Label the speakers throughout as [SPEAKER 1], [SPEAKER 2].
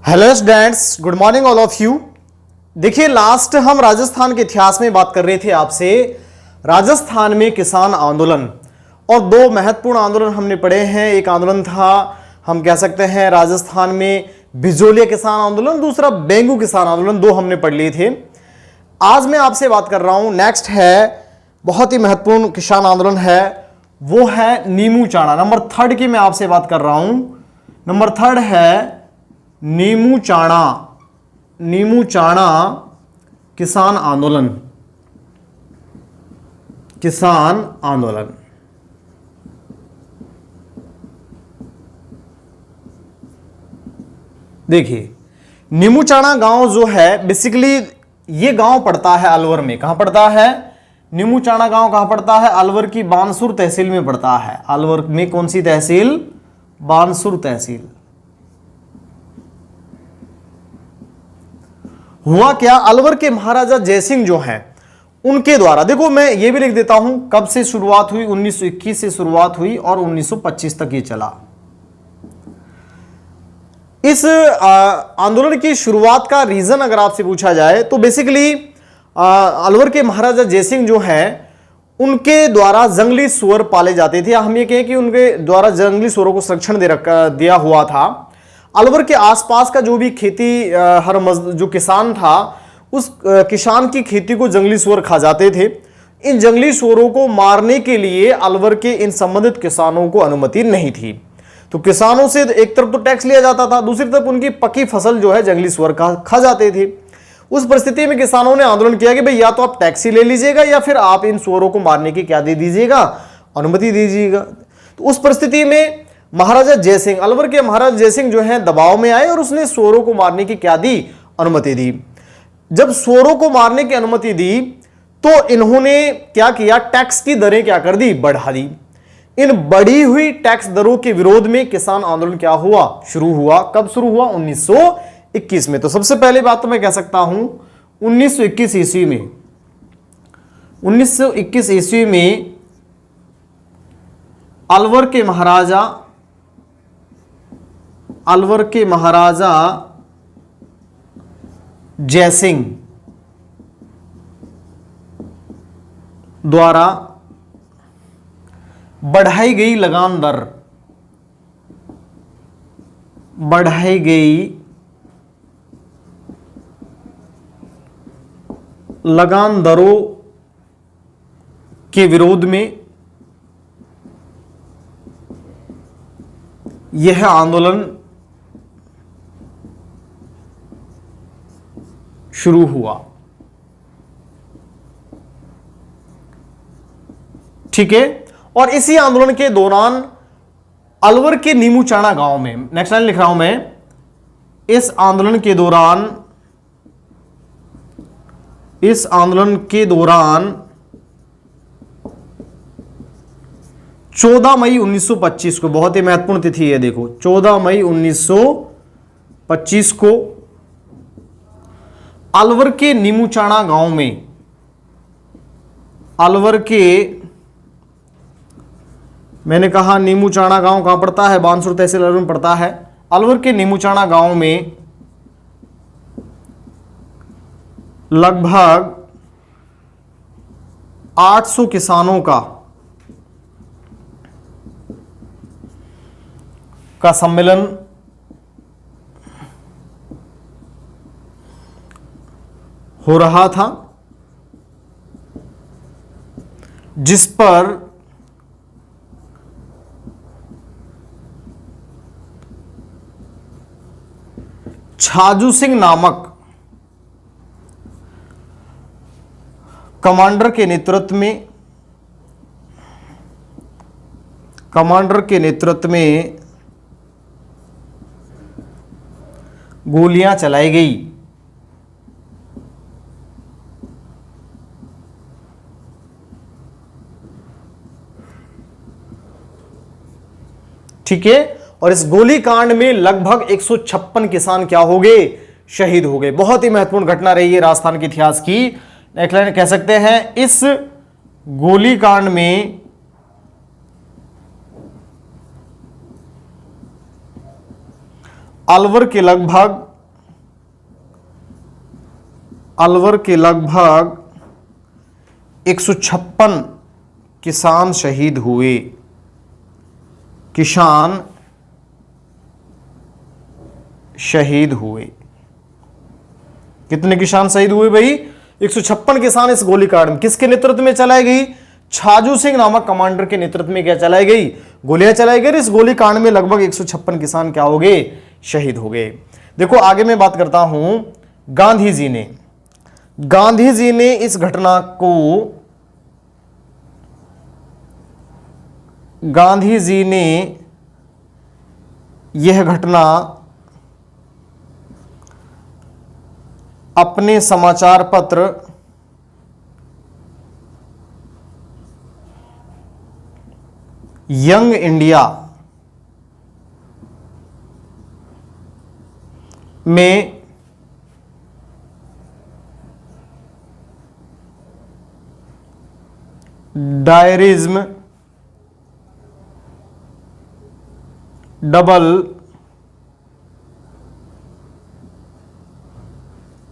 [SPEAKER 1] Hello students, good morning all of you. देखिए, last हम राजस्थान के इतिहास में बात कर रहे थे आपसे। राजस्थान में किसान आंदोलन और दो महत्वपूर्ण आंदोलन हमने पढ़े हैं। एक आंदोलन था, हम कह सकते हैं राजस्थान में भिजोलिया किसान आंदोलन, दूसरा बेंगू किसान आंदोलन। दो हमने पढ़ लिए थे। आज मैं आपसे बात कर रहा हूं, नेक्स्ट है बहुत ही महत्वपूर्ण किसान आंदोलन है, वो है नीमू चाणा। नंबर थर्ड की मैं आपसे बात कर रहा हूं। नंबर थर्ड है नीमू चाणा किसान आंदोलन। देखिए, नीमू चाणा गांव जो है, बेसिकली ये गांव पड़ता है अलवर में। कहां पड़ता है? नीमू चाणा गांव कहां पड़ता है? अलवर की बानसूर तहसील में पड़ता है। अलवर में कौन सी तहसील? बानसूर तहसील। हुआ क्या, अलवर के महाराजा जयसिंह जो हैं उनके द्वारा, देखो मैं ये भी लिख देता हूं कब से शुरुआत हुई। 1921 से शुरुआत हुई और 1925 तक ये चला। इस आंदोलन की शुरुआत का रीजन अगर आपसे पूछा जाए तो बेसिकली अलवर के महाराजा जयसिंह जो हैं उनके द्वारा जंगली सुअर पाले जाते थे। हम ये कहें कि उनके द्वारा जंगली सुअरों को संरक्षण दिया हुआ था। अलवर के आसपास का जो भी खेती जो किसान था, उस किसान की खेती को जंगली सुअर खा जाते थे। इन जंगली सुअरों को मारने के लिए अलवर के इन संबंधित किसानों को अनुमति नहीं थी। तो किसानों से एक तरफ तो टैक्स लिया जाता था, दूसरी तरफ उनकी पकी फसल जो है जंगली सुअर खा जाते थे। उस परिस्थिति में किसानों ने आंदोलन किया कि भाई या तो आप टैक्स ही ले लीजिएगा या फिर आप इन सुअरों को मारने की क्या दे दीजिएगा, अनुमति दीजिएगा। तो उस परिस्थिति में महाराजा जयसिंह, अलवर के महाराजा जयसिंह जो है दबाव में आए और उसने सुअरों को मारने की क्या दी? अनुमति दी। जब सुअरों को मारने की अनुमति दी तो इन्होंने क्या किया? टैक्स की दरें क्या कर दी? बढ़ा दी। इन बढ़ी हुई टैक्स दरों के विरोध में किसान आंदोलन क्या हुआ? शुरू हुआ। कब शुरू हुआ? 1921 में। तो सबसे पहले बात तो मैं कह सकता हूं 1921 ईस्वी में। 1921 ईस्वी में अलवर के महाराजा जयसिंह द्वारा बढ़ाई गई लगान दरों के विरोध में यह आंदोलन शुरू हुआ। ठीक है। और इसी आंदोलन के दौरान अलवर के नीमू चाणा गांव में, नेक्स्ट लाइन लिख रहा हूं मैं, इस आंदोलन के दौरान 14 मई 1925 को, बहुत ही महत्वपूर्ण तिथि है, देखो 14 मई 1925 को अलवर के नीमू चाणा गांव में, अलवर के, मैंने कहा नीमू चाणा गांव कहां पड़ता है? बानसूर तहसील अलवर में पड़ता है। अलवर के नीमू चाणा गांव में लगभग 800 किसानों का सम्मेलन हो रहा था, जिस पर छाजू सिंह नामक कमांडर के नेतृत्व में गोलियां चलाई गई। ठीक है। और इस गोलीकांड में लगभग 156 किसान क्या हो गए? शहीद हो गए। बहुत ही महत्वपूर्ण घटना रही है राजस्थान के इतिहास की। नेक्स्ट लाइन कह सकते हैं, इस गोलीकांड में अलवर के लगभग अलवर के लगभग 156 किसान शहीद हुए। किसान शहीद हुए। कितने किसान शहीद हुए भाई? 156 किसान इस गोलीकांड में। किसके नेतृत्व में चलाई गई? छाजू सिंह नामक कमांडर के नेतृत्व में क्या चलाई गई? गोलियां चलाई गई। इस गोलीकांड में लगभग 156 किसान क्या हो गए? शहीद हो गए। देखो आगे मैं बात करता हूं, गांधी जी ने इस घटना को, गांधी जी ने यह घटना अपने समाचार पत्र यंग इंडिया में डायरिज्म डबल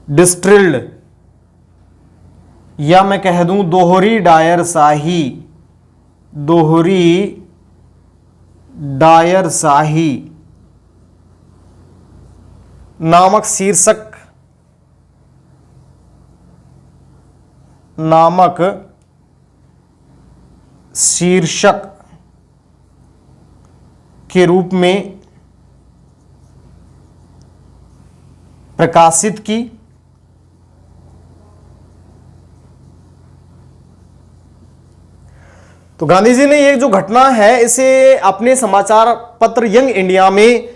[SPEAKER 1] डिस्टिल्ड, या मैं कह दूं दोहरी डायर शाही नामक शीर्षक के रूप में प्रकाशित की। तो गांधी जी ने ये जो घटना है इसे अपने समाचार पत्र यंग इंडिया में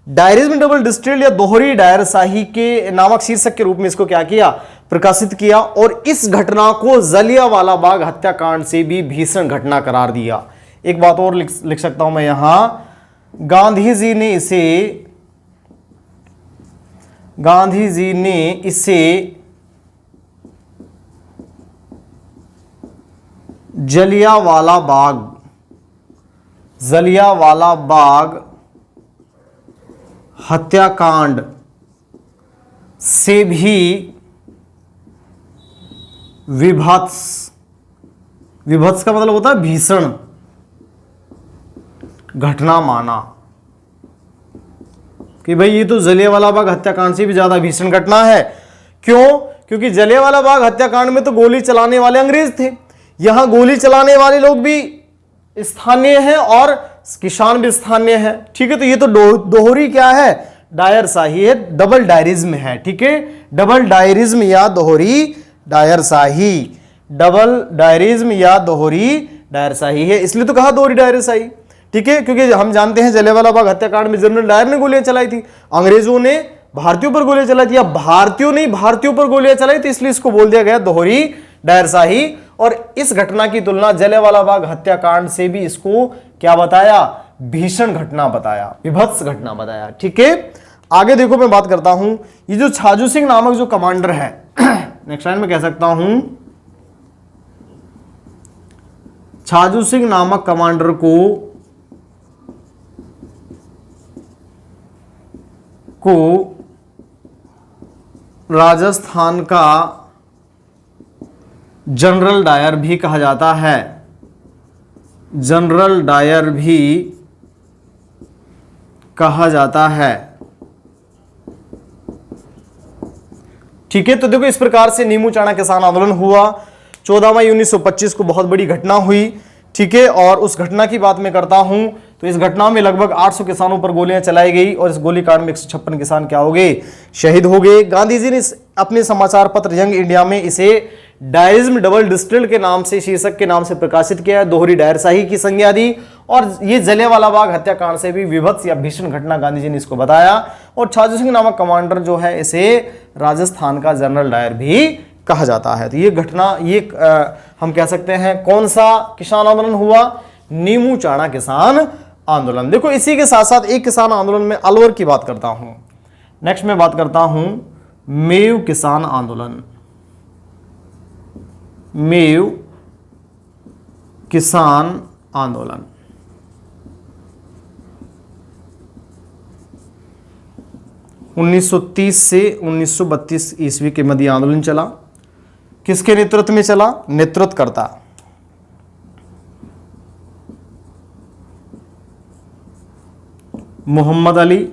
[SPEAKER 1] डायरिज्म डबल डिस्टिल्ड या दोहरी डायर शाही के नामक शीर्षक के रूप में इसको क्या किया? प्रकाशित किया। और इस घटना को जलियांवाला बाग हत्याकांड से भी भीषण घटना करार दिया। एक बात और लिख सकता हूं मैं यहां, गांधी जी ने इसे जलियांवाला बाग हत्याकांड से भी विभत्स का मतलब होता है भीषण घटना माना कि भाई ये तो जलियांवाला बाग हत्याकांड से भी ज्यादा भीषण घटना है। क्यों? क्योंकि जलियांवाला बाग हत्याकांड में तो गोली चलाने वाले अंग्रेज थे, यहां गोली चलाने वाले लोग भी स्थानीय हैं और किसान भी स्थानीय है। ठीक है, तो ये तो दोहरी क्या है? डायर शाही है, डबल डायरिज्म है। ठीक है, डबल डायरिज्म या दोहरी डायर शाही, डबल डायरिज्म या दोहरी डायर शाही है, इसलिए तो कहा दोहरी डायर शाही। ठीक है, क्योंकि हम जानते हैं जलियांवाला बाग हत्याकांड में जनरल डायर ने गोलियां चलाई थी, अंग्रेजों ने भारतीयों पर गोलियां चलाई थी, या भारतीयों ने भारतीयों पर गोलियां चलाई थी, इसलिए इसको बोल दिया गया दोहरी डायर शाही। और इस घटना की तुलना जलियांवाला बाग हत्याकांड से भी इसको क्या बताया? भीषण घटना बताया, विभत्स घटना बताया। ठीक है, आगे देखो मैं बात करता हूं, ये जो छाजू सिंह नामक जो कमांडर है नेक्स्ट लाइन में कह सकता हूं, छाजू सिंह नामक कमांडर को राजस्थान का जनरल डायर भी कहा जाता है, जनरल डायर भी कहा जाता है। ठीक है, तो देखो इस प्रकार से नीमू चाणा किसान आंदोलन हुआ 14 मई 1925 को, बहुत बड़ी घटना हुई। ठीक है, और उस घटना की बात मैं करता हूं तो इस घटना में लगभग 800 किसानों पर गोलियां चलाई गई और इस गोलीकांड में 156 किसान क्या हो गए? शहीद हो गए। गांधी जी ने अपने समाचार पत्र यंग इंडिया में इसे डायरिज्म डबल डिस्टिल्ड के नाम से, शीर्षक के नाम से प्रकाशित किया, दोहरी डायर शाही की संज्ञा दी। और ये जलियांवाला बाग हत्याकांड से भी विभत्स या भीषण घटना गांधी जी ने इसको बताया। और छाजू सिंह नामक कमांडर जो है इसे राजस्थान का जनरल डायर भी कहा जाता है। तो ये घटना हम कह सकते हैं कौन सा किसान आंदोलन हुआ? नीमू चाणा किसान आंदोलन। देखो इसी के साथ साथ एक किसान आंदोलन में अलवर की बात करता हूं। नेक्स्ट मैं बात करता हूं मेव किसान आंदोलन। मेव किसान आंदोलन। 1930 से 1932 ईस्वी के मध्य आंदोलन चला। किसके नेतृत्व में चला? नेतृत्वकर्ता मोहम्मद अली,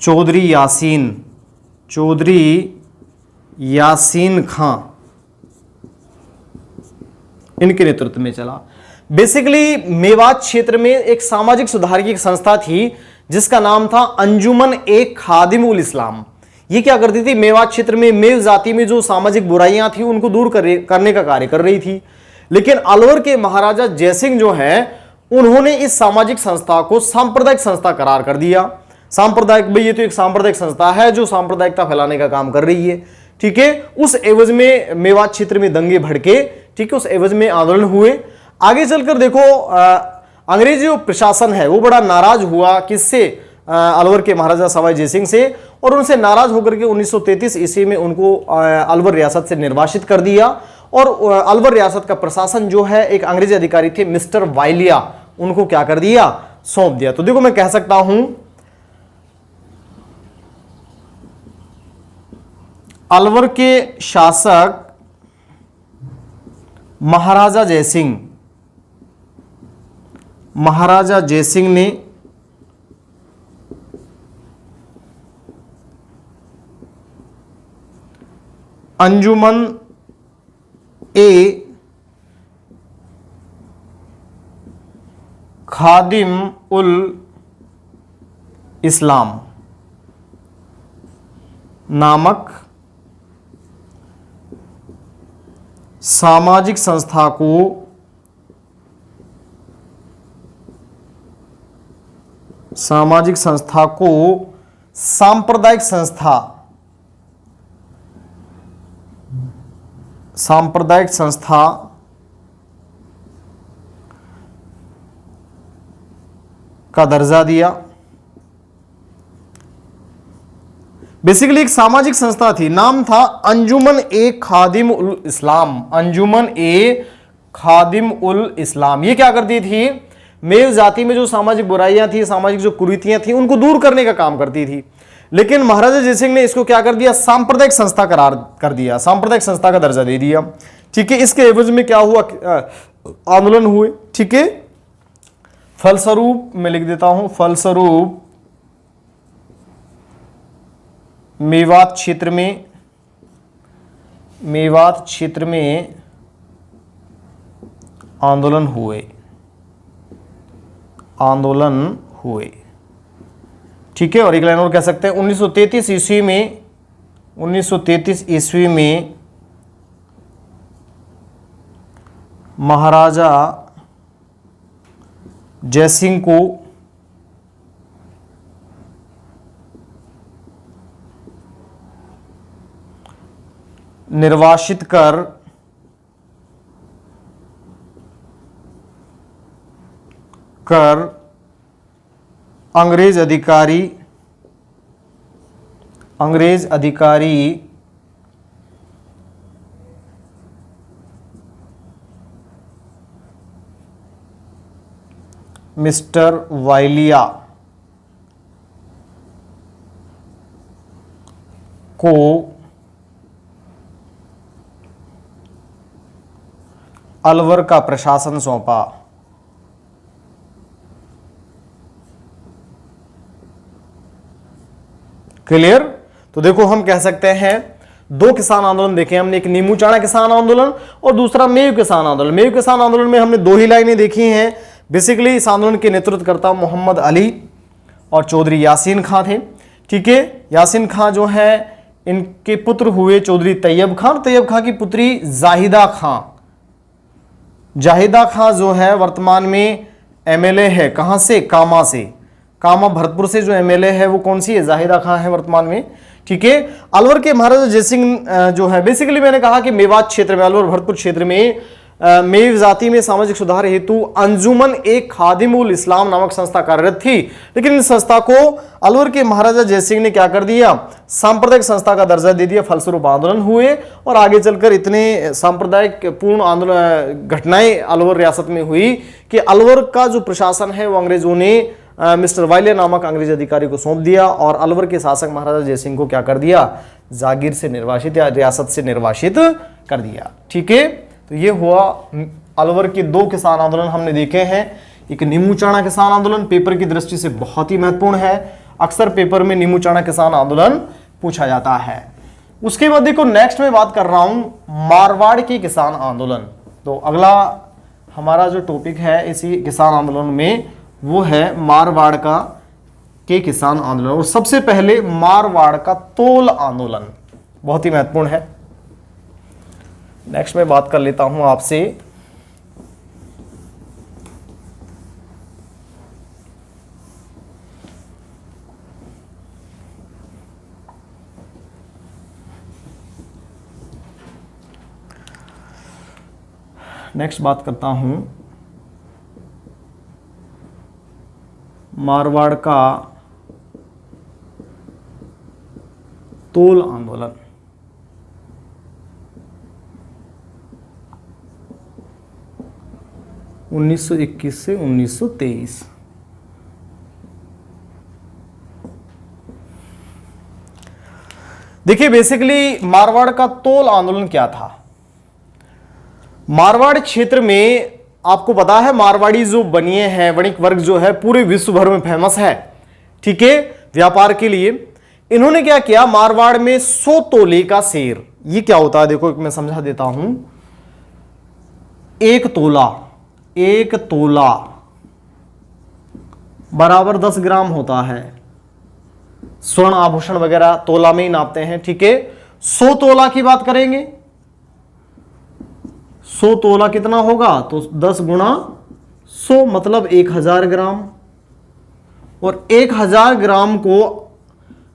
[SPEAKER 1] चौधरी यासीन खां, इनके नेतृत्व में चला। बेसिकली मेवात क्षेत्र में एक सामाजिक सुधार की एक संस्था थी जिसका नाम था अंजुमन ए खादिमुल इस्लाम। ये क्या करती थी? मेवात क्षेत्र में मेव जाति में जो सामाजिक बुराइयां थी उनको दूर करने का कार्य कर रही थी। लेकिन अलवर के महाराजा जयसिंह जो हैं उन्होंने इस सामाजिक संस्था को सांप्रदायिक संस्था करार कर दिया। सांप्रदायिक, भाई ये तो एक सांप्रदायिक संस्था है जो सांप्रदायिकता फैलाने का काम कर रही है, ठीक है। उस एवज में मेवात क्षेत्र में दंगे भड़के, ठीक है, उस एवज में आंदोलन हुए। आगे चलकर देखो अंग्रेजी जो प्रशासन है वो बड़ा नाराज हुआ, किससे? अलवर के महाराजा सवाई जयसिंह से, और उनसे नाराज होकर के 1933 ईस्वी में उनको अलवर रियासत से निर्वासित कर दिया। और अलवर रियासत का प्रशासन जो है एक अंग्रेजी अधिकारी थे मिस्टर वाइलिया, उनको क्या कर दिया? सौंप दिया। तो देखो मैं कह सकता हूं अलवर के शासक महाराजा जयसिंह ने अंजुमन ए खादिम उल इस्लाम नामक सामाजिक संस्था को सांप्रदायिक संस्था का दर्जा दिया। बेसिकली एक सामाजिक संस्था थी, नाम था अंजुमन ए खादिम उल इस्लाम। अंजुमन ए खादिम उल इस्लाम ये क्या करती थी? मेव जाति में जो सामाजिक बुराइयां थी, सामाजिक जो कुरीतियां थी, उनको दूर करने का काम करती थी। लेकिन महाराजा जयसिंह ने इसको क्या कर दिया? सांप्रदायिक संस्था करार कर दिया, सांप्रदायिक संस्था का दर्जा दे दिया, ठीक है। इसके एवज में क्या हुआ? आंदोलन हुए, ठीक है। फलस्वरूप मैं लिख देता हूं, फलस्वरूप मेवात क्षेत्र में आंदोलन हुए, ठीक है। और एक लाइन और कह सकते हैं 1933 ईस्वी में महाराजा जयसिंह को निर्वासित कर अंग्रेज अधिकारी मिस्टर वाइलिया को अलवर का प्रशासन सौंपा। क्लियर? तो देखो हम कह सकते हैं दो किसान आंदोलन देखे हमने, एक नीमूचाणा किसान आंदोलन और दूसरा मेव किसान आंदोलन। मेव किसान आंदोलन में हमने दो ही लाइनें देखी हैं। बेसिकली इस आंदोलन के नेतृत्वकर्ता मोहम्मद अली और चौधरी यासीन खां थे, ठीक है। यासीन खां जो है इनके पुत्र हुए चौधरी तैयब खां, तैयब खां की पुत्री जाहिदा खां। जाहिदा खां जो है वर्तमान में एमएलए है, कहां से? कामा से, कामा भरतपुर से जो एमएलए है वो कौन सी है? जाहिदा खां है वर्तमान में, ठीक है। अलवर के महाराजा जयसिंह जो है, बेसिकली मैंने कहा कि मेवात क्षेत्र में, अलवर भरतपुर क्षेत्र में मेव जाति में सामाजिक सुधार हेतु अंजुमन ए खादिमुल इस्लाम नामक संस्था कार्यरत थी। लेकिन इस संस्था को अलवर के महाराजा जयसिंह ने क्या कर दिया? सांप्रदायिक संस्था का दर्जा दे दिया। फलस्वरूप आंदोलन हुए और आगे चलकर इतने सांप्रदायिक पूर्ण आंदोलन घटनाएं अलवर रियासत में हुई कि अलवर का जो प्रशासन है वो अंग्रेजों ने मिस्टर वाइले नामक अंग्रेज अधिकारी को सौंप दिया और अलवर के शासक महाराजा जयसिंह को क्या कर दिया, जागीर से निर्वासित या रियासत से निर्वासित कर दिया। ठीक है, तो ये हुआ अलवर के 2 किसान आंदोलन हमने देखे हैं। एक नीमूचाणा किसान आंदोलन पेपर की दृष्टि से बहुत ही महत्वपूर्ण है, अक्सर पेपर में नीमूचाणा किसान आंदोलन पूछा जाता है। उसके बाद देखो नेक्स्ट में बात कर रहा हूं मारवाड़ के किसान आंदोलन। तो अगला हमारा जो टॉपिक है इसी किसान आंदोलन में वो है मारवाड़ का के किसान आंदोलन। और सबसे पहले मारवाड़ का तोल आंदोलन बहुत ही महत्वपूर्ण है। नेक्स्ट में बात कर लेता हूं आपसे नेक्स्ट बात करता हूं मारवाड़ का तोल आंदोलन। उन्नीस सौ 1921 से 1923। देखिए बेसिकली मारवाड़ का तोल आंदोलन क्या था। मारवाड़ क्षेत्र में आपको पता है मारवाड़ी जो बनिए हैं, वणिक वर्ग जो है पूरे विश्व भर में फेमस है, ठीक है, व्यापार के लिए। इन्होंने क्या किया, मारवाड़ में 100 तोले का शेर, ये क्या होता है देखो मैं समझा देता हूं। एक तोला बराबर 10 ग्राम होता है। स्वर्ण आभूषण वगैरह तोला में ही नापते हैं, ठीक है। 100 तोला की बात करेंगे, 100 तोला कितना होगा, तो 10 गुणा 100 मतलब 1000 ग्राम। और 1000 ग्राम को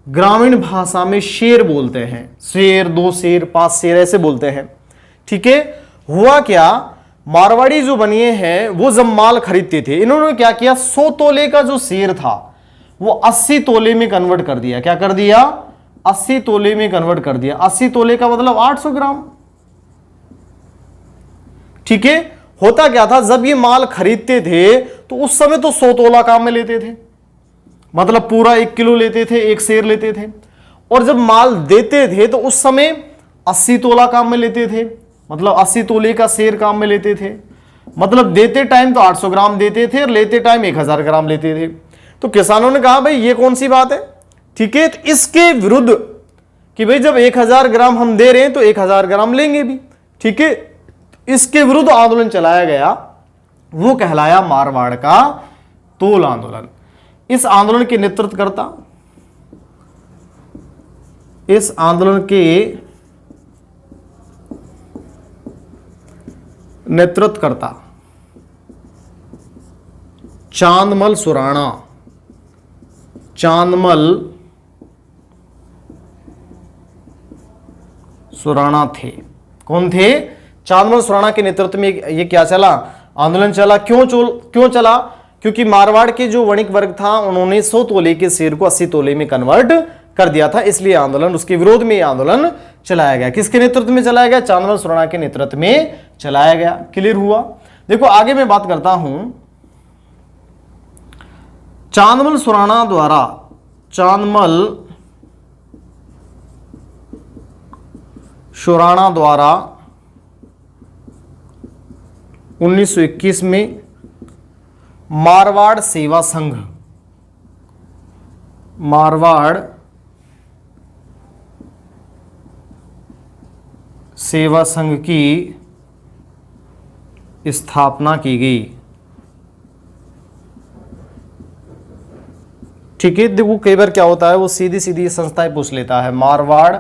[SPEAKER 1] ग्रामीण भाषा में शेर बोलते हैं। शेर, 2 शेर, 5 शेर ऐसे बोलते हैं, ठीक है। हुआ क्या, मारवाड़ी जो बनिए हैं वो जब माल खरीदते थे, इन्होंने क्या किया, 100 तोले का जो शेर था वो 80 तोले में कन्वर्ट कर दिया। क्या कर दिया, 80 तोले में कन्वर्ट कर दिया। 80 तोले का मतलब 800 ग्राम, ठीक है। होता क्या था, जब ये माल खरीदते थे तो उस समय तो 100 तोला काम में लेते थे, मतलब पूरा 1 किलो लेते थे, 1 शेर लेते थे। और जब माल देते थे तो उस समय 80 तोला काम में लेते थे, मतलब 80 तोले का शेर काम में लेते थे। मतलब देते टाइम तो 800 ग्राम देते थे और लेते टाइम 1000 ग्राम लेते थे। तो किसानों ने कहा भाई ये कौन सी बात है, ठीक है। तो इसके विरुद्ध कि भाई जब 1000 ग्राम हम दे रहे हैं तो 1000 ग्राम लेंगे भी, ठीक है। इसके विरुद्ध आंदोलन चलाया गया, वो कहलाया मारवाड़ का तोल आंदोलन। इस आंदोलन के नेतृत्वकर्ता, इस आंदोलन के नेतृत्वकर्ता चांदमल सुराणा, चांदमल सुराणा थे। कौन थे, चांदमल सुराणा के नेतृत्व में ये क्या चला, आंदोलन चला। क्यों चला, क्योंकि मारवाड़ के जो वणिक वर्ग था उन्होंने 100 तोले के शेर को 80 तोले में कन्वर्ट कर दिया था, इसलिए आंदोलन, उसके विरोध में यह आंदोलन चलाया गया। किसके नेतृत्व में चलाया गया, चांदमल सुराणा के नेतृत्व में चलाया गया। क्लियर हुआ। देखो आगे मैं बात करता हूं चांदमल सुराणा द्वारा, चांदमल सुराणा द्वारा 1921 में मारवाड़ सेवा संघ, मारवाड़ सेवा संघ की स्थापना की गई, ठीक है। देखो कई बार क्या होता है वो सीधी सीधी संस्थाएं पूछ लेता है। मारवाड़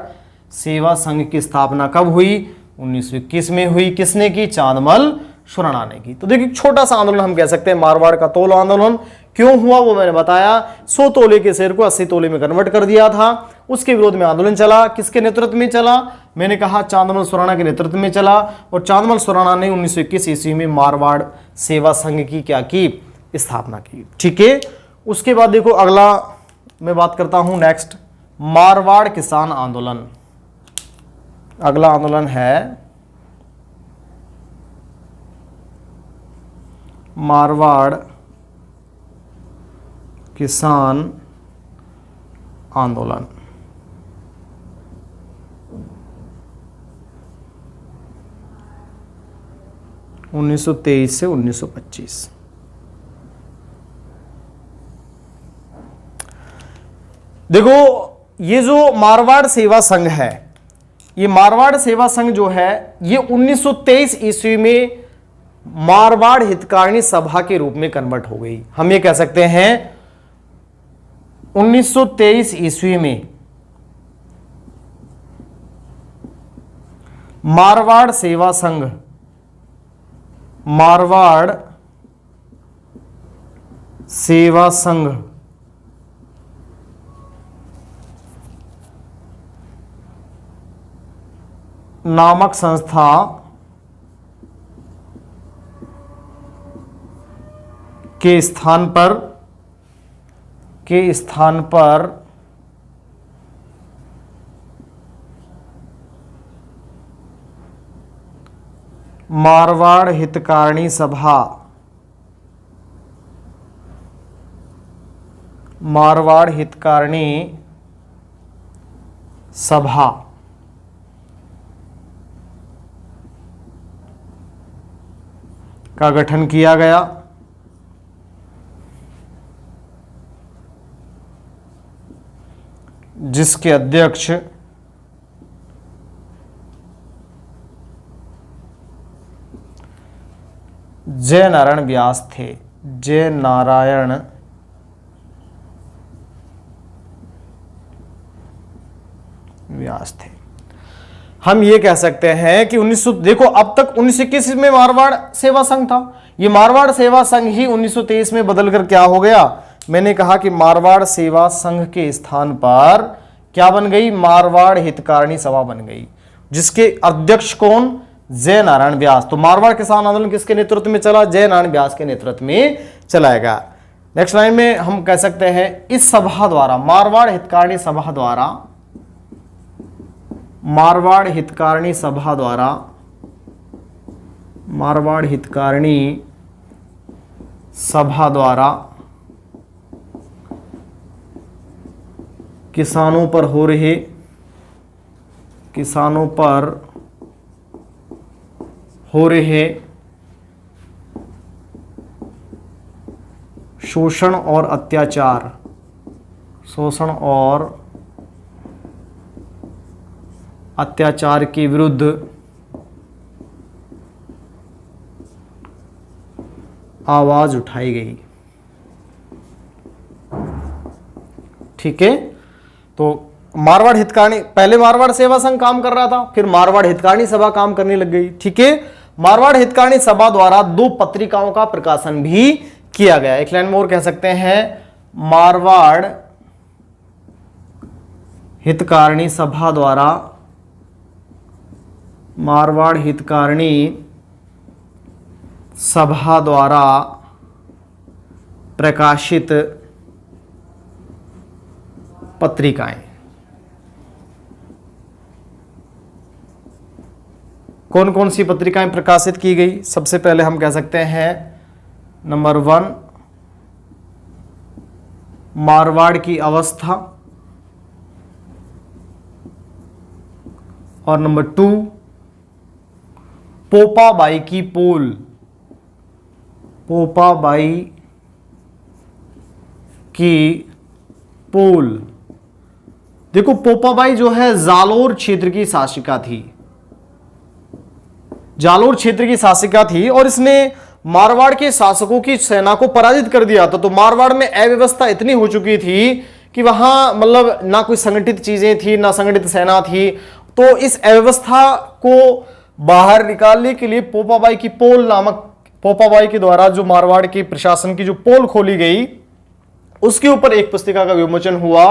[SPEAKER 1] सेवा संघ की स्थापना कब हुई, 1921 में हुई। किसने की, चांदमल सुराणा ने की। तो देखिए छोटा सा आंदोलन हम कह सकते हैं मारवाड़ का तोल आंदोलन। क्यों हुआ वो मैंने बताया, 100 तोले के शेर को 80 तोले में कन्वर्ट कर दिया था, उसके विरोध में आंदोलन चला। किसके नेतृत्व में चला, मैंने कहा चांदमल सुराणा के नेतृत्व में चला। और चांदमल सुराणा ने 1921 ईस्वी में मारवाड़ सेवा संघ की क्या की, स्थापना की, ठीक है। उसके बाद देखो अगला मैं बात करता हूं नेक्स्ट, मारवाड़ किसान आंदोलन। अगला आंदोलन है मारवाड़ किसान आंदोलन। उन्नीस सौ 23 से 1925। देखो ये जो मारवाड़ सेवा संघ है, ये मारवाड़ सेवा संघ जो है ये 1923 ईस्वी में मारवाड़ हितकारिणी सभा के रूप में कन्वर्ट हो गई। हम ये कह सकते हैं 1923 ईस्वी में मारवाड़ सेवा संघ, मारवाड़ सेवा संघ नामक संस्था के स्थान पर मारवाड़ हितकारिणी सभा, मारवाड़ हितकारिणी सभा का गठन किया गया। जिसके अध्यक्ष जय नारायण व्यास थे। जय नारायण व्यास थे। हम ये कह सकते हैं कि 1900 देखो अब तक 1921 में मारवाड़ सेवा संघ था, ये मारवाड़ सेवा संघ ही 1923 में बदलकर क्या हो गया, मैंने कहा कि मारवाड़ सेवा संघ के स्थान पर क्या बन गई, मारवाड़ हितकारिणी सभा बन गई, जिसके अध्यक्ष कौन, जय नारायण व्यास। तो मारवाड़ किसान आंदोलन किसके नेतृत्व में चला, जय नारायण व्यास के नेतृत्व में चलाएगा। नेक्स्ट लाइन में हम कह सकते हैं इस सभा द्वारा, मारवाड़ हितकारिणी सभा द्वारा, मारवाड़ हितकारिणी सभा द्वारा, मारवाड़ हितकारिणी सभा द्वारा किसानों पर हो रहे शोषण और अत्याचार के विरुद्ध आवाज उठाई गई। ठीक है, तो मारवाड़ हितकारिणी, पहले मारवाड़ सेवा संघ काम कर रहा था, फिर मारवाड़ हितकारिणी सभा काम करने लग गई। ठीक है, मारवाड़ हितकारिणी सभा द्वारा 2 पत्रिकाओं का प्रकाशन भी किया गया। एक लाइन में और कह सकते हैं, मारवाड़ हितकारिणी सभा द्वारा, मारवाड़ हितकारिणी सभा द्वारा प्रकाशित पत्रिकाएं। कौन कौन सी पत्रिकाएं प्रकाशित की गई, सबसे पहले हम कह सकते हैं नंबर 1 मारवाड़ की अवस्था, और नंबर 2 पोपाबाई की पोल, पोपाबाई की पोल। देखो पोपाबाई जो है जालोर क्षेत्र की शासिका थी, जालोर क्षेत्र की शासिका थी, और इसने मारवाड़ के शासकों की सेना को पराजित कर दिया था। तो मारवाड़ में अव्यवस्था इतनी हो चुकी थी कि वहां मतलब ना कोई संगठित चीजें थी, ना संगठित सेना थी। तो इस अव्यवस्था को बाहर निकालने के लिए पोपाबाई की पोल नामक, पोपाबाई के द्वारा जो मारवाड़ के प्रशासन की जो पोल खोली गई, उसके ऊपर एक पुस्तिका का विमोचन हुआ,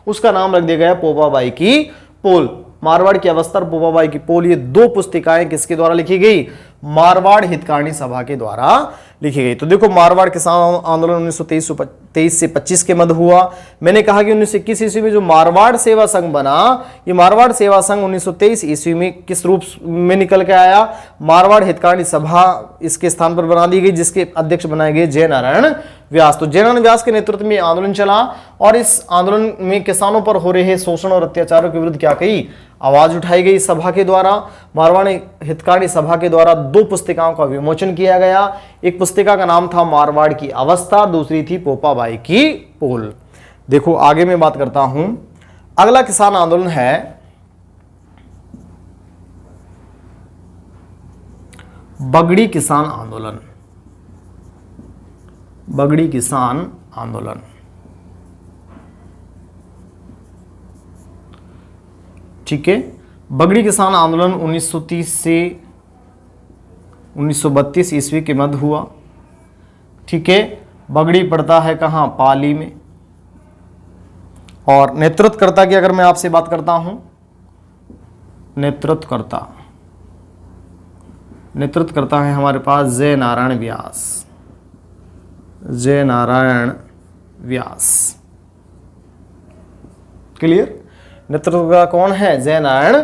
[SPEAKER 1] उसका नाम रख दिया गया पोपाबाई की पोल। मारवाड़ की अवस्था और पोपाबाई की पोल, ये 2 पुस्तिकाएं किसके द्वारा लिखी गई, मारवाड़ हितकारिणी सभा के द्वारा लिखी गई। तो देखो, मारवाड़ किसान आंदोलन 1923 से 25 के मध्य हुआ। मैंने कहा कि 1921 ईस्वी में जो मारवाड़ सेवा संघ बना, ये मारवाड़ सेवा संघ 1923 ईस्वी में किस रूप में निकल के आया? मारवाड़ हितकारिणी सभा इसके स्थान पर बना दी गई, जिसके अध्यक्ष बनाए गए जय नारायण व्यास। तो जय नारायण व्यास के नेतृत्व में आंदोलन चला और इस आंदोलन में किसानों पर हो रहे शोषण और अत्याचारों के विरुद्ध क्या कही? आवाज उठाई गई। सभा के द्वारा, मारवाड़ हितकारिणी सभा के द्वारा 2 पुस्तिकाओं का विमोचन किया गया। एक पुस्तिका का नाम था मारवाड़ की अवस्था, दूसरी थी पोपाबाई की पोल। देखो आगे मैं बात करता हूं। अगला किसान आंदोलन है बगड़ी किसान आंदोलन। बगड़ी किसान आंदोलन, ठीक है। बगड़ी किसान आंदोलन 1930 से 1932 ईस्वी के मध्य हुआ, ठीक है। बगड़ी पड़ता है कहाँ? पाली में। और नेतृत्वकर्ता की अगर मैं आपसे बात करता हूं, नेतृत्वकर्ता है हमारे पास जय नारायण व्यास। जय नारायण व्यास, क्लियर? नेतृत्व कौन है? जय नारायण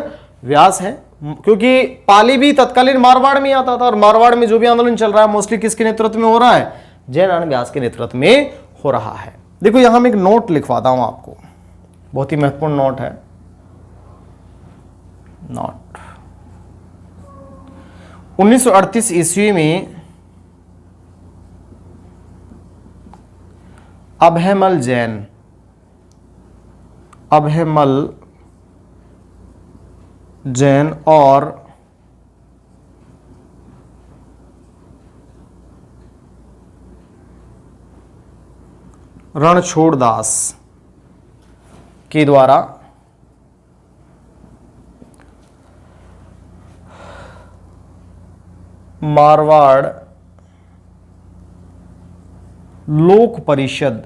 [SPEAKER 1] व्यास है। क्योंकि पाली भी तत्कालीन मारवाड़ में आता था और मारवाड़ में जो भी आंदोलन चल रहा है मोस्टली किसके नेतृत्व में हो रहा है? जय नारायण व्यास के नेतृत्व में हो रहा है। देखो यहां मैं एक नोट लिखवाता हूं आपको, बहुत ही महत्वपूर्ण नोट है। नोट 1938 ईस्वी में अभयमल जैन और रणछोड़ दास के द्वारा मारवाड़ लोक परिषद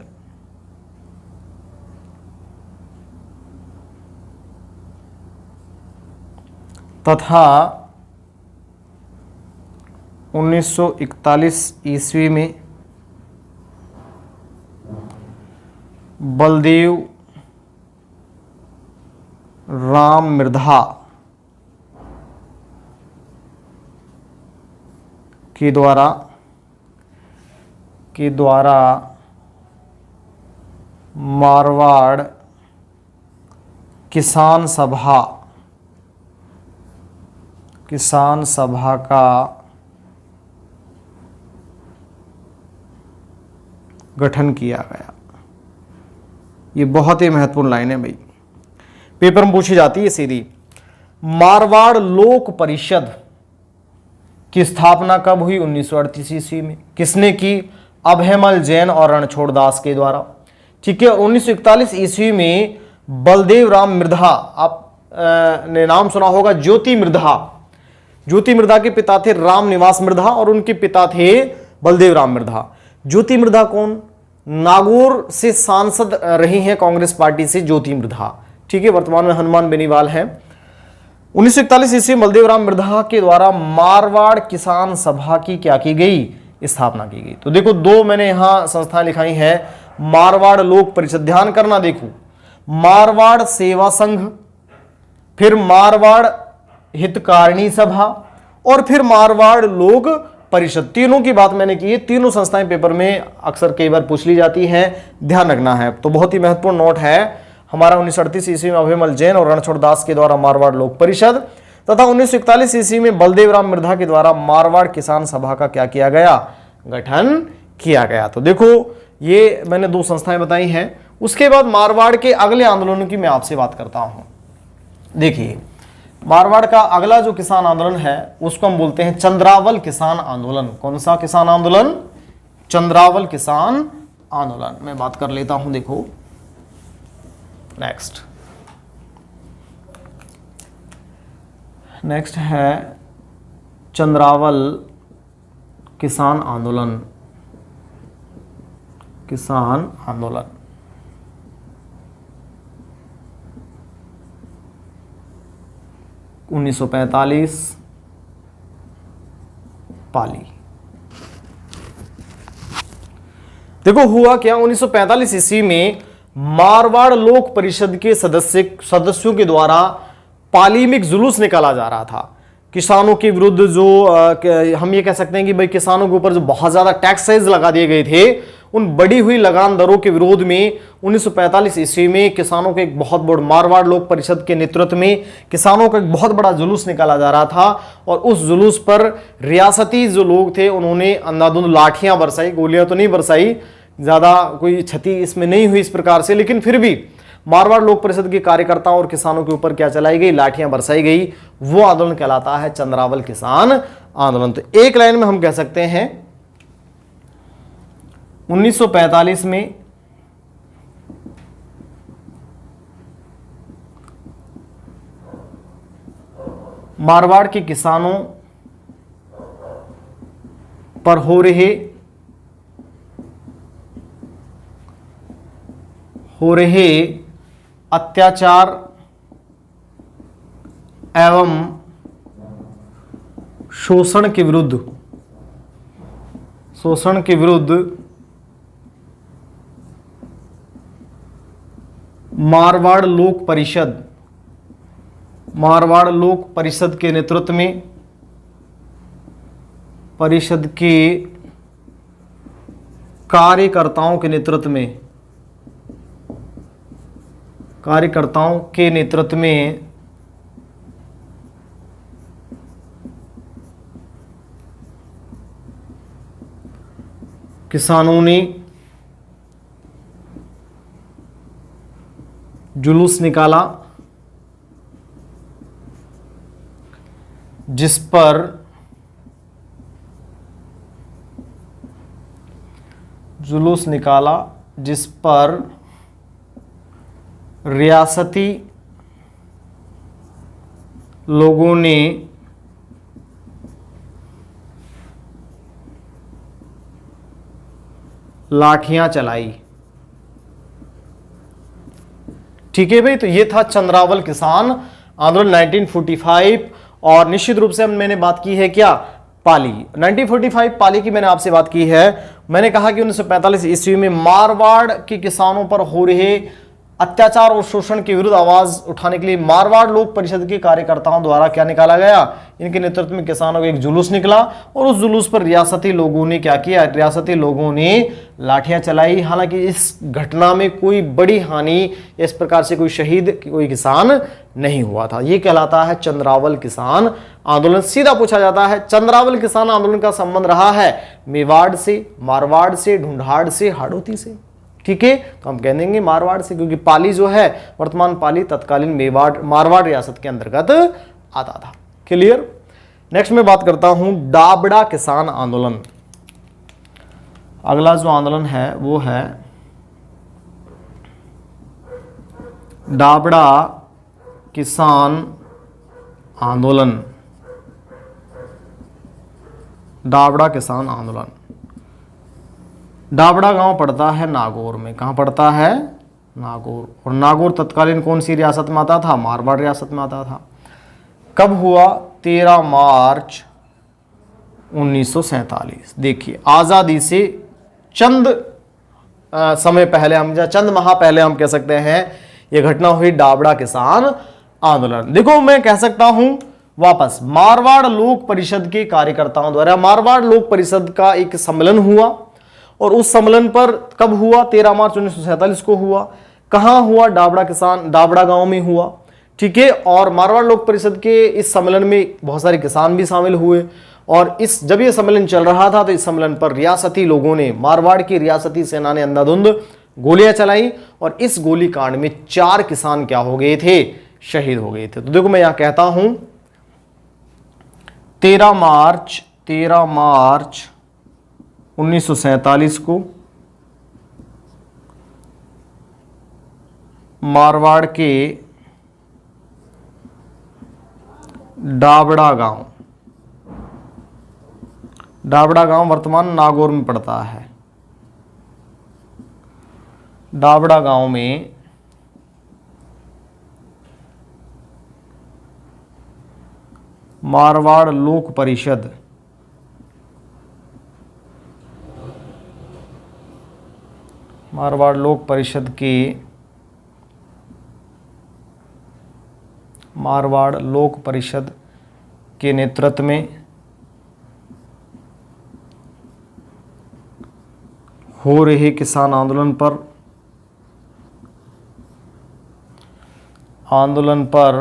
[SPEAKER 1] तथा 1941 ईस्वी में बलदेव राम मिर्धा के द्वारा मारवाड़ किसान सभा का गठन किया गया। ये बहुत ही महत्वपूर्ण लाइन है भाई, पेपर में पूछी जाती है सीधी। मारवाड़ लोक परिषद की स्थापना कब हुई? 1938 ईस्वी में। किसने की? अभयमल जैन और रणछोड़ दास के द्वारा, ठीक है। 1941 ईस्वी में बलदेव राम मिर्धा, आप ने नाम सुना होगा, ज्योति मिर्धा के पिता थे राम निवास मिर्धा और उनके पिता थे बलदेव राम मिर्धा। ज्योति मिर्धा कौन? नागौर से सांसद रही हैं कांग्रेस पार्टी से ज्योति मिर्धा, ठीक है। वर्तमान में हनुमान बेनीवाल है। 1941 ईस्वी में बलदेव राम मिर्धा के द्वारा मारवाड़ किसान सभा की क्या की गई? स्थापना की गई। तो देखो 2 मैंने यहां संस्थाएं लिखाई है। मारवाड़ लोक परिषद, ध्यान करना, देखो मारवाड़ सेवा संघ, फिर मारवाड़ हितकारिणी सभा और फिर मारवाड़ लोक परिषद। तीनों की बात मैंने की है। तीनों संस्थाएं पेपर में अक्सर कई बार पूछ ली जाती हैं, ध्यान रखना है। तो बहुत ही महत्वपूर्ण नोट है हमारा। 1938 ईस्वी में अभयमल जैन और रणछोड़ दास के द्वारा मारवाड़ लोक परिषद तथा 1941 ईस्वी में बलदेव राम मिर्धा के द्वारा मारवाड़ किसान सभा का क्या किया गया? गठन किया गया। तो देखो ये मैंने 2 संस्थाएं बताई हैं। उसके बाद मारवाड़ के अगले आंदोलनों की मैं आपसे बात करता हूं। देखिए मारवाड़ का अगला जो किसान आंदोलन है उसको हम बोलते हैं चंद्रावल किसान आंदोलन। कौन सा किसान आंदोलन? चंद्रावल किसान आंदोलन। मैं बात कर लेता हूं, देखो नेक्स्ट है चंद्रावल किसान आंदोलन। 1945 पाली। देखो हुआ क्या, 1945 ईस्वी में मारवाड़ लोक परिषद के सदस्यों के द्वारा पाली में एक जुलूस निकाला जा रहा था किसानों के विरुद्ध। जो हम ये कह सकते हैं कि भाई किसानों के ऊपर जो बहुत ज्यादा टैक्सेस लगा दिए गए थे, उन बढ़ी हुई लगान दरों के विरोध में 1945 ईस्वी में किसानों के एक बहुत बड़ा, मारवाड़ लोक परिषद के नेतृत्व में किसानों का एक बहुत बड़ा जुलूस निकाला जा रहा था। और उस जुलूस पर रियासती जो लोग थे उन्होंने अंधाधुंध लाठियां बरसाई, गोलियां तो नहीं बरसाई, ज्यादा कोई क्षति इसमें नहीं हुई इस प्रकार से, लेकिन फिर भी मारवाड़ लोक परिषद के कार्यकर्ताओं और किसानों के ऊपर क्या चलाई गई, लाठियां बरसाई गई। वो आंदोलन कहलाता है चंद्रावल किसान आंदोलन। तो एक लाइन में हम कह सकते हैं 1945 में मारवाड़ के किसानों पर हो रहे अत्याचार एवं शोषण के विरुद्ध मारवाड़ लोक परिषद के नेतृत्व में, परिषद के कार्यकर्ताओं के नेतृत्व में किसानों ने जुलूस निकाला, जिस पर रियासती लोगों ने लाठियां चलाई। ठीक है भाई, तो ये था चंद्रावल किसान आंदोलन 1945। और निश्चित रूप से मैंने बात की है क्या, पाली 1945 पाली की मैंने आपसे बात की है। मैंने कहा कि 1945 ईस्वी में मारवाड़ के किसानों पर हो रहे अत्याचार और शोषण के विरुद्ध आवाज उठाने के लिए मारवाड़ लोक परिषद के कार्यकर्ताओं द्वारा क्या निकाला गया, इनके नेतृत्व में किसानों का एक जुलूस निकला। और उस जुलूस पर रियासती लोगों ने क्या किया, रियासती लोगों ने लाठियां चलाई। हालांकि इस घटना में कोई बड़ी हानि, इस प्रकार से कोई शहीद, कोई किसान नहीं हुआ था। यह कहलाता है चंद्रावल किसान आंदोलन। सीधा पूछा जाता है चंद्रावल किसान आंदोलन का संबंध रहा है मेवाड़ से, मारवाड़ से, ढूंढाड़ से, हाड़ौती से। ठीक है, तो हम कह देंगे मारवाड़ से, क्योंकि पाली जो है, वर्तमान पाली तत्कालीन मारवाड़ रियासत के अंतर्गत आता था। क्लियर। नेक्स्ट मैं बात करता हूं डाबड़ा किसान आंदोलन। अगला जो आंदोलन है वो है डाबड़ा किसान आंदोलन। डाबड़ा किसान आंदोलन, डाबड़ा गांव पड़ता है नागौर में। कहां पड़ता है, नागौर। और नागौर तत्कालीन कौन सी रियासत में आता था, मारवाड़ रियासत में आता था। कब हुआ, 13 मार्च 1947। देखिए आजादी से चंद समय पहले, हम चंद माह पहले हम कह सकते हैं यह घटना हुई डाबड़ा किसान आंदोलन। देखो मैं कह सकता हूं वापस, मारवाड़ लोक परिषद के कार्यकर्ताओं द्वारा मारवाड़ लोक परिषद का एक सम्मेलन हुआ। और उस सम्मेलन पर कब हुआ, 13 मार्च 1947 को हुआ। कहां हुआ, डाबड़ा गांव में हुआ। ठीक है, और मारवाड़ लोक परिषद के इस सम्मेलन में बहुत सारे किसान भी शामिल हुए। और जब यह सम्मेलन चल रहा था तो इस सम्मेलन पर रियासती लोगों ने, मारवाड़ की रियासती सेना ने अंधाधुंध गोलियां चलाई। और इस गोली कांड में 4 किसान क्या हो गए थे, शहीद हो गए थे। तो देखो मैं यहां कहता हूं 13 मार्च 1947 को मारवाड़ के डाबड़ा गांव वर्तमान नागौर में पड़ता है। डाबड़ा गांव में मारवाड़ लोक परिषद मारवाड़ लोक परिषद के मारवाड़ लोक परिषद के नेतृत्व में हो रहे किसान आंदोलन पर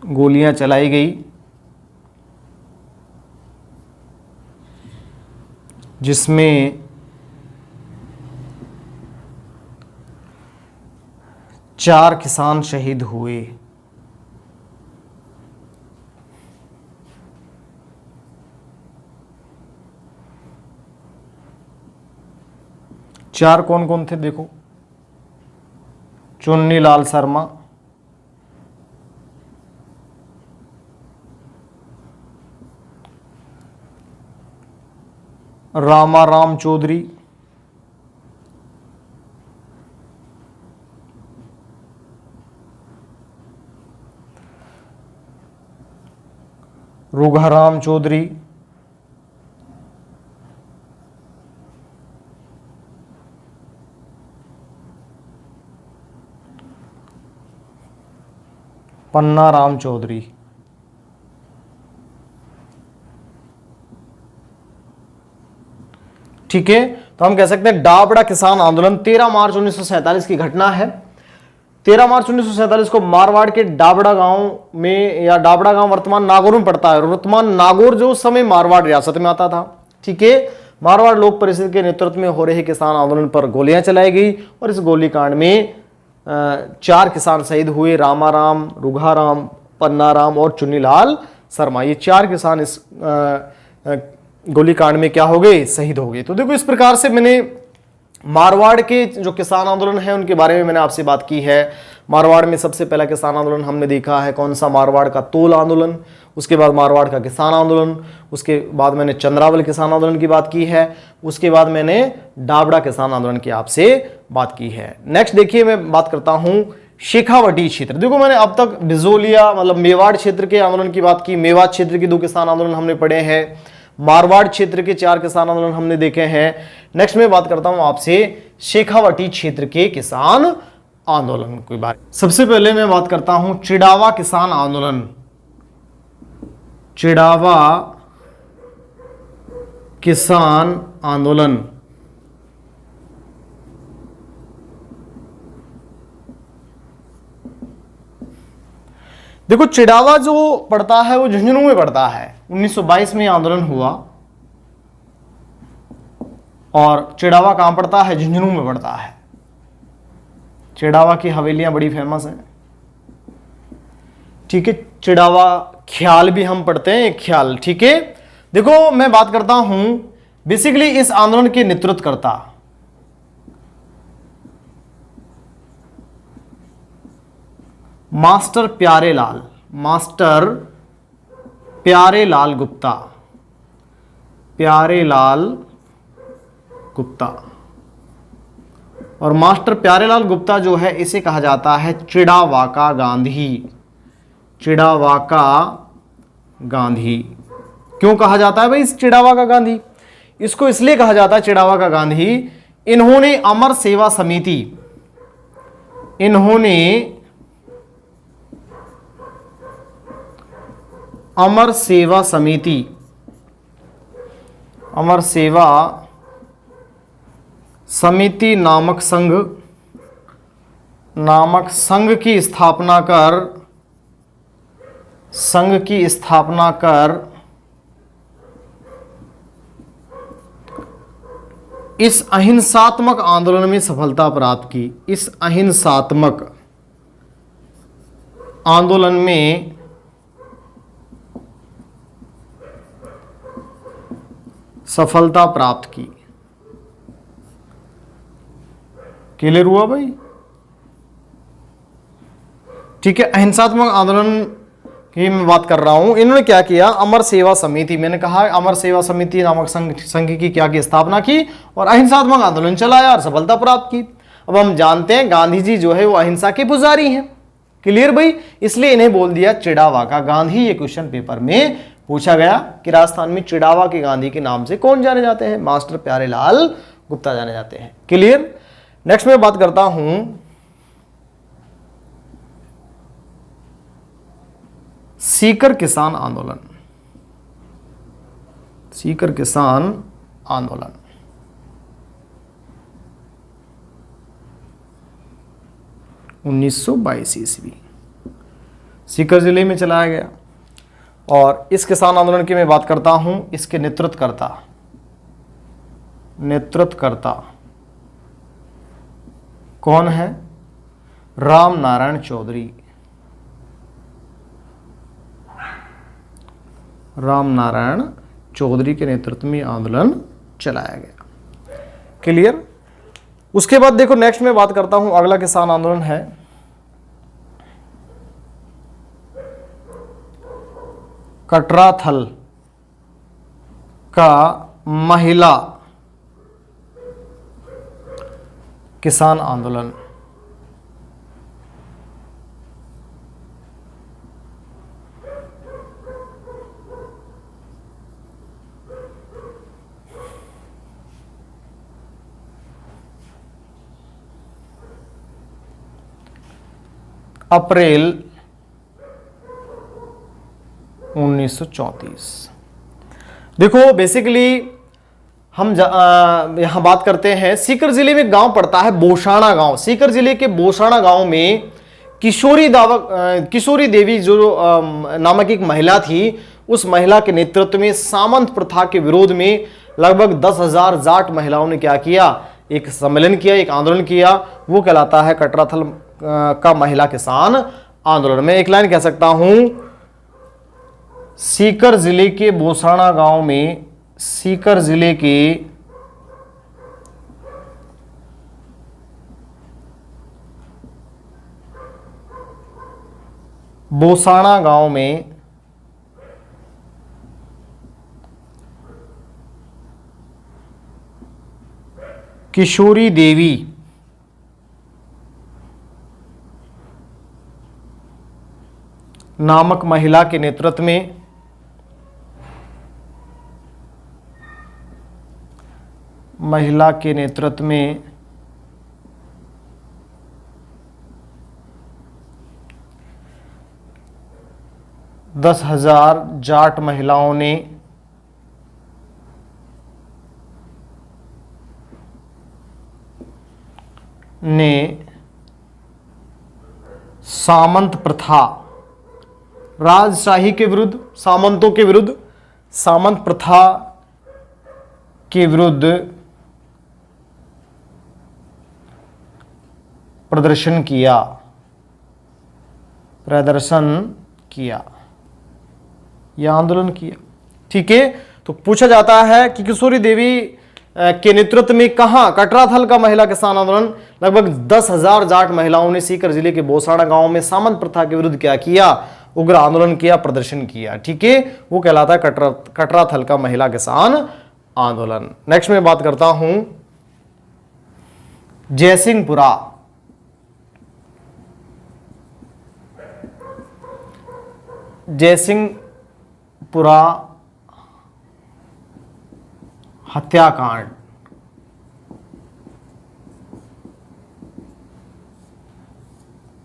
[SPEAKER 1] गोलियां चलाई गई, जिसमें 4 किसान शहीद हुए। चार कौन कौन थे देखो, चुन्नीलाल शर्मा, रामाराम चौधरी, रुघाराम चौधरी, पन्ना राम चौधरी। ठीक है, तो हम कह सकते हैं डाबड़ा किसान आंदोलन 13 मार्च 1947 की घटना है। 13 मार्च 1947 को मारवाड़ के डाबड़ा गांव में, या डाबड़ा गांव वर्तमान नागौर में पड़ता है, और वर्तमान नागौर जो उस समय मारवाड़ रियासत में आता था। ठीक है, मारवाड़ लोक परिषद के नेतृत्व में हो रहे किसान आंदोलन पर गोलियां चलाई गई और इस गोलीकांड में 4 किसान शहीद हुए, रामाराम, रुघाराम, पन्नाराम और चुन्नीलाल शर्मा। ये 4 किसान इस गोलीकांड में क्या हो गए, शहीद हो गए। तो देखो, इस प्रकार से मैंने मारवाड़ के जो किसान आंदोलन है उनके बारे में मैंने आपसे बात की है। मारवाड़ में सबसे पहला किसान आंदोलन हमने देखा है कौन सा, मारवाड़ का तोल आंदोलन, उसके बाद मारवाड़ का किसान आंदोलन, उसके बाद मैंने चंद्रावल किसान आंदोलन की बात की है, उसके बाद मैंने डाबड़ा किसान आंदोलन की आपसे बात की है। नेक्स्ट देखिए, मैं बात करता हूं शेखावटी क्षेत्र। देखो, मैंने अब तक बिजोलिया मतलब मेवाड़ क्षेत्र के आंदोलन की बात की, मेवाड़ क्षेत्र के 2 किसान आंदोलन हमने पढ़े हैं, मारवाड़ क्षेत्र के 4 किसान आंदोलन हमने देखे हैं। नेक्स्ट में बात करता हूं आपसे शेखावटी क्षेत्र के किसान आंदोलन की बात। सबसे पहले मैं बात करता हूं चिड़ावा किसान आंदोलन। चिड़ावा किसान आंदोलन देखो, चिड़ावा जो पड़ता है वो झुंझुनू में पड़ता है। 1922 में आंदोलन हुआ और चिड़ावा कहां पड़ता है, झुंझुनू में पड़ता है। चिड़ावा की हवेलियां बड़ी फेमस हैं। ठीक है, चिड़ावा ख्याल भी हम पढ़ते हैं, एक ख्याल। ठीक है, देखो मैं बात करता हूं बेसिकली इस आंदोलन के नेतृत्वकर्ता मास्टर प्यारेलाल गुप्ता। और मास्टर प्यारेलाल गुप्ता जो है इसे कहा जाता है चिड़ावाका गांधी। क्यों कहा जाता है भाई इस चिड़ावाका गांधी? इसको इसलिए कहा जाता है चिड़ावाका गांधी, इन्होंने अमर सेवा समिति नामक संघ की स्थापना कर इस अहिंसात्मक आंदोलन में सफलता प्राप्त की। इस अहिंसात्मक आंदोलन में सफलता प्राप्त की। क्लियर हुआ भाई? ठीक है, अहिंसात्मक आंदोलन की मैं बात कर रहा हूं। इन्होंने क्या किया, अमर सेवा समिति, मैंने कहा अमर सेवा समिति नामक संघ की क्या की स्थापना की और अहिंसात्मक आंदोलन चलाया और सफलता प्राप्त की। अब हम जानते हैं गांधी जी जो है वो अहिंसा के पुजारी हैं। क्लियर भाई, इसलिए इन्हें बोल दिया चिड़ावा का गांधी। ये क्वेश्चन पेपर में पूछा गया कि राजस्थान में चिड़ावा के गांधी के नाम से कौन जाने जाते हैं? मास्टर प्यारेलाल गुप्ता जाने जाते हैं। क्लियर। नेक्स्ट मैं बात करता हूं सीकर किसान आंदोलन। सीकर किसान आंदोलन 1922 ईस्वी सीकर जिले में चलाया गया। और इस किसान आंदोलन की मैं बात करता हूं, इसके नेतृत्वकर्ता कौन है? राम नारायण चौधरी। राम नारायण चौधरी के नेतृत्व में आंदोलन चलाया गया। क्लियर। उसके बाद देखो नेक्स्ट में बात करता हूं, अगला किसान आंदोलन है कटराथल का महिला किसान आंदोलन। अप्रैल 1934। देखो बेसिकली हम यहां बात करते हैं, सीकर जिले में गांव पड़ता है बोसाना गांव। सीकर जिले के बोसाना गांव में किशोरी देवी जो नामक एक महिला थी, उस महिला के नेतृत्व में सामंत प्रथा के विरोध में लगभग 10,000 जाट महिलाओं ने क्या किया? एक सम्मेलन किया, एक आंदोलन किया। वो कहलाता है कटराथल का महिला किसान आंदोलन। मैं एक लाइन कह सकता हूं, सीकर जिले के बोसाना गांव में, सीकर जिले के बोसाना गांव में किशोरी देवी नामक महिला के नेतृत्व में महिला के नेतृत्व में 10,000 जाट महिलाओं ने सामंत प्रथा, राजशाही के विरुद्ध, सामंतों के विरुद्ध, सामंत प्रथा के विरुद्ध प्रदर्शन किया या आंदोलन किया। ठीक है। तो पूछा जाता है कि किशोरी देवी के नेतृत्व में कहां कटराथल का महिला किसान आंदोलन, लगभग 10,000 जाट महिलाओं ने सीकर जिले के बोसाना गांव में सामंत प्रथा के विरुद्ध क्या किया? उग्र आंदोलन किया, प्रदर्शन किया। ठीक है। वो कहलाता है कटराथल का महिला किसान आंदोलन। नेक्स्ट में बात करता हूं जयसिंहपुरा। जयसिंहपुरा हत्याकांड।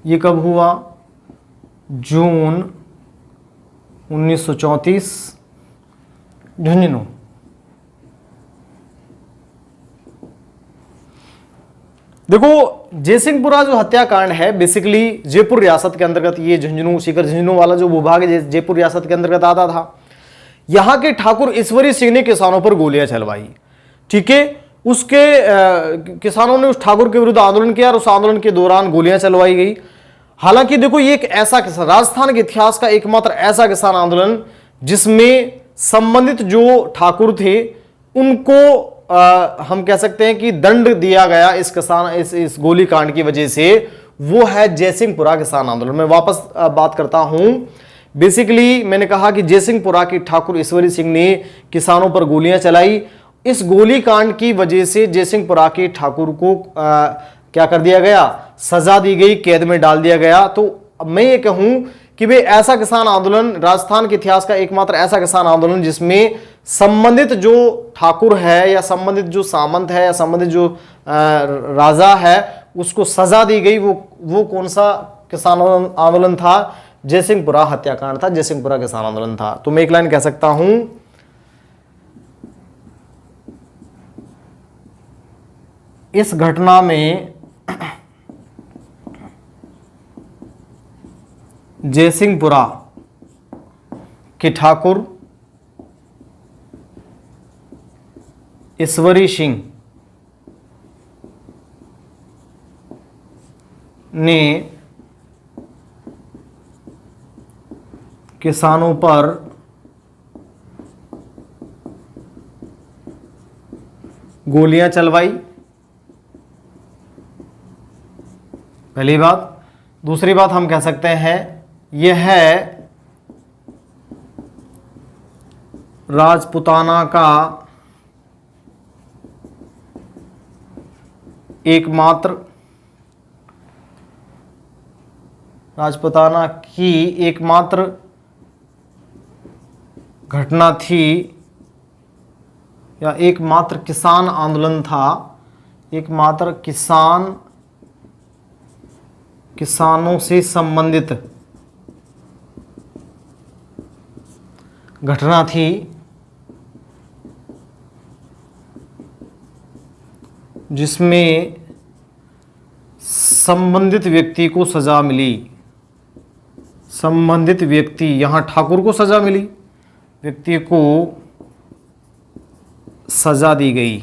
[SPEAKER 1] ये कब हुआ? जून 1934, झुंझुनू। देखो जयसिंहपुरा जो हत्याकांड है बेसिकली जयपुर रियासत के अंतर्गत, ये झुंझुनू सीकर झुंझुनू वाला जो भूभाग है जयपुर रियासत के अंतर्गत आता था। यहां के ठाकुर ईश्वरी सिंह ने किसानों पर गोलियां चलवाई। ठीक है। उसके किसानों ने उस ठाकुर के विरुद्ध आंदोलन किया और उस आंदोलन के दौरान गोलियां चलवाई गई। हालांकि देखो ये एक ऐसा किसान, राजस्थान के इतिहास का एकमात्र ऐसा किसान आंदोलन जिसमें संबंधित जो ठाकुर थे उनको हम कह सकते हैं कि दंड दिया गया इस गोलीकांड की वजह से, वो है जयसिंहपुरा किसान आंदोलन। मैं वापस बात करता हूं। बेसिकली मैंने कहा कि जयसिंहपुरा की ठाकुर ईश्वरी सिंह ने किसानों पर गोलियां चलाई। इस गोलीकांड की वजह से जयसिंहपुरा के ठाकुर को क्या कर दिया गया? सजा दी गई, कैद में डाल दिया गया। तो अब मैं ये कहूं कि भाई ऐसा किसान आंदोलन, राजस्थान के इतिहास का एकमात्र ऐसा किसान आंदोलन जिसमें संबंधित जो ठाकुर है या संबंधित जो सामंत है या संबंधित जो राजा है उसको सजा दी गई, वो कौन सा किसान आंदोलन था? जयसिंहपुरा हत्याकांड था, जयसिंहपुरा किसान आंदोलन था। तो मैं एक लाइन कह सकता हूं, इस घटना में जयसिंहपुरा के ठाकुर ईश्वरी सिंह ने किसानों पर गोलियां चलवाई, पहली बात। दूसरी बात हम कह सकते हैं यह है राजपूताना का एकमात्र, राजपूताना की एकमात्र घटना थी या एकमात्र किसान आंदोलन था, एकमात्र किसानों से संबंधित घटना थी जिसमें संबंधित व्यक्ति को सजा मिली। संबंधित व्यक्ति, यहां ठाकुर को सजा मिली, व्यक्ति को सजा दी गई।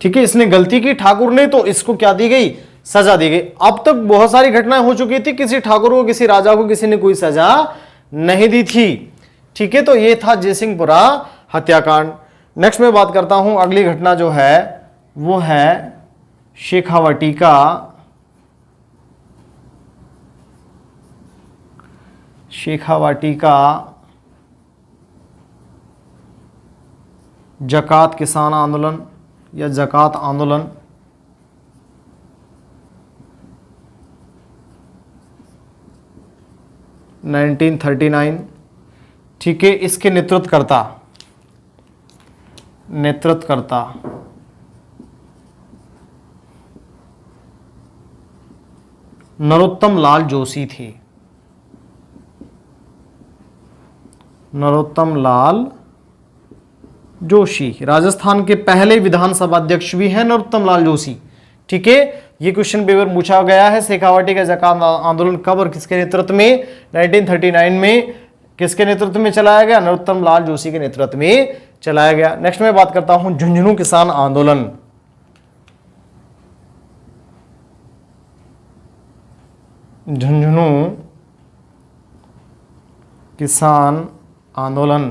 [SPEAKER 1] ठीक है, इसने गलती की ठाकुर ने, तो इसको क्या दी गई? सजा दी गई। अब तक बहुत सारी घटनाएं हो चुकी थी, किसी ठाकुर को, किसी राजा को किसी ने कोई सजा नहीं दी थी। ठीक है, तो ये था जयसिंहपुरा हत्याकांड। नेक्स्ट मैं बात करता हूं, अगली घटना जो है वो है शेखावटी का जकात किसान आंदोलन या जकात आंदोलन। (1939) ठीक है, इसके नेतृत्वकर्ता नरोत्तम लाल जोशी थे। नरोत्तम लाल जोशी राजस्थान के पहले विधानसभा अध्यक्ष भी हैं नरोत्तम लाल जोशी। ठीक है, ये क्वेश्चन पेपर पूछा गया है। शेखावटी का जकात आंदोलन कब और किसके नेतृत्व में? 1939 में। किसके नेतृत्व में चलाया गया? नरोत्तम लाल जोशी के नेतृत्व में चलाया गया। नेक्स्ट मैं बात करता हूं झुंझुनू किसान आंदोलन। झुंझुनू किसान आंदोलन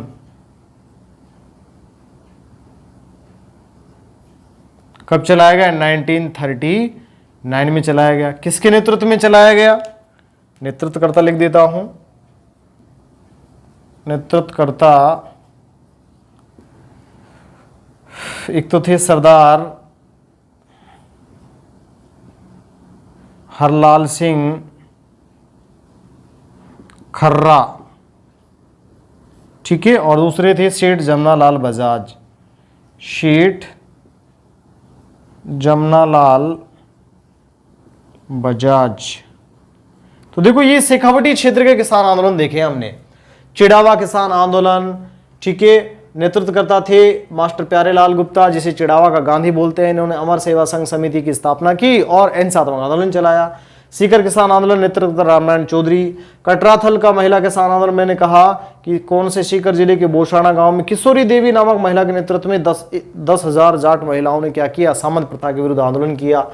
[SPEAKER 1] कब चलाया गया? 1939 में चलाया गया। किसके नेतृत्व में चलाया गया? नेतृत्वकर्ता लिख देता हूं। नेतृत्वकर्ता एक तो थे सरदार हरलाल सिंह खर्रा, ठीक है, और दूसरे थे सेठ जमनालाल बजाज। सेठ जमनालाल बजाज। तो देखो ये शेखावटी क्षेत्र के किसान आंदोलन देखे हमने। चिड़ावा किसान आंदोलन, ठीक है, नेतृत्वकर्ता थे मास्टर प्यारेलाल गुप्ता, जिसे चिड़ावा का गांधी बोलते हैं। इन्होंने अमर सेवा संघ समिति की स्थापना की और N7वां आंदोलन चलाया। सीकर किसान आंदोलन नेतृत्व रामनारायण चौधरी। कटराथल का महिला किसान आंदोलन मैंने कहा कि कौन से सीकर जिले के बोसाना गांव में किशोरी देवी नामक महिला के नेतृत्व में 10,000 जाट महिलाओं ने क्या किया? सामंत प्रथा के विरुद्ध आंदोलन किया।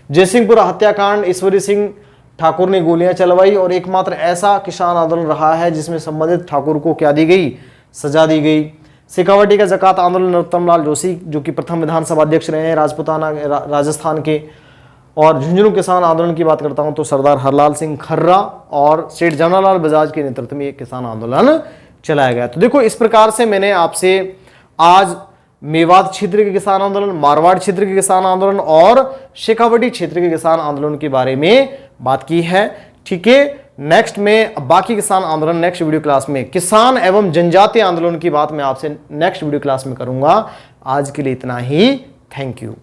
[SPEAKER 1] जयसिंहपुरा हत्याकांड, ईश्वरी सिंह ठाकुर ने गोलियां चलवाई और एकमात्र ऐसा किसान आंदोलन रहा है जिसमें संबंधित ठाकुर को क्या दी गई? सजा दी गई। शेखावटी का जकात आंदोलन नरोत्तम लाल जोशी, जो कि प्रथम विधानसभा अध्यक्ष रहे हैं राजपूताना राजस्थान के। और झुंझुनू किसान आंदोलन की बात करता हूं तो सरदार हरलाल सिंह खर्रा और सेठ जमनालाल बजाज के नेतृत्व में एक किसान आंदोलन चलाया गया। तो देखो इस प्रकार से मैंने आपसे आज मेवात क्षेत्र के किसान आंदोलन, मारवाड़ क्षेत्र के किसान आंदोलन और शेखावटी क्षेत्र के किसान आंदोलन के बारे में बात की है। ठीक है, नेक्स्ट में बाकी किसान आंदोलन नेक्स्ट वीडियो क्लास में, किसान एवं जनजातीय आंदोलन की बात मैं आपसे नेक्स्ट वीडियो क्लास में करूंगा। आज के लिए इतना ही, थैंक यू।